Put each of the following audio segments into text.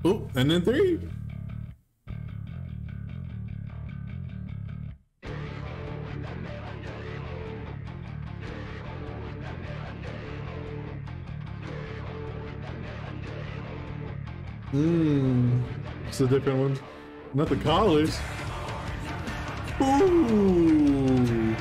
Oh, and then 3. It's a different one. Not the collars. Ooh.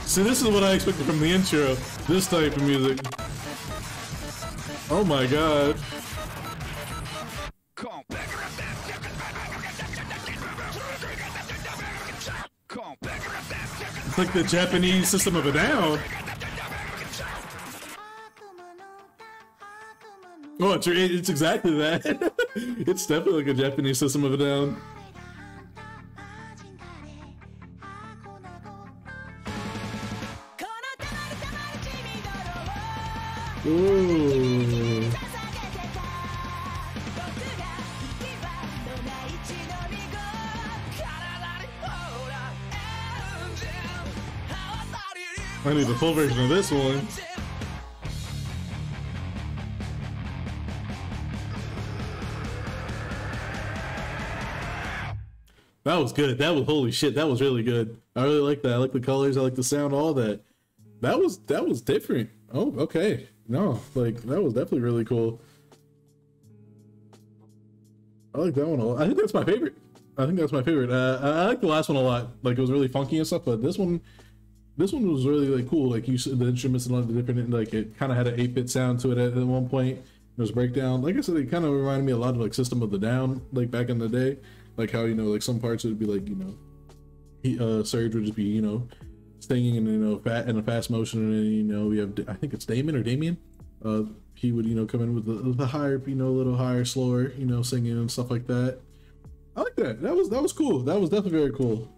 See, this is what I expected from the intro. This type of music. Oh my god. It's like the Japanese System of a Down. Oh, it's exactly that. It's definitely like a Japanese System of a Down. Ooh. I need the full version of this one. That was good. That was, holy shit, that was really good. I really like that. I like the colors, I like the sound, all that. That was different. Oh, okay. No, like that was definitely really cool. I like that one a lot. I think that's my favorite. I like the last one a lot. Like it was really funky and stuff, but this one was really like cool. Like you said, the instruments and all the different, like it kind of had an 8-bit sound to it at one point. There was breakdown. Like I said, it kind of reminded me a lot of like System of the Down, like back in the day. Like how, you know, like some parts would be like, you know, Surge would just be, you know, singing in, you know, in a fast motion, and then, you know, we have, I think it's Damon or Damien. He would, you know, come in with the higher, you know, a little higher, slower, you know, singing and stuff like that. I like that. That was cool. That was definitely very cool.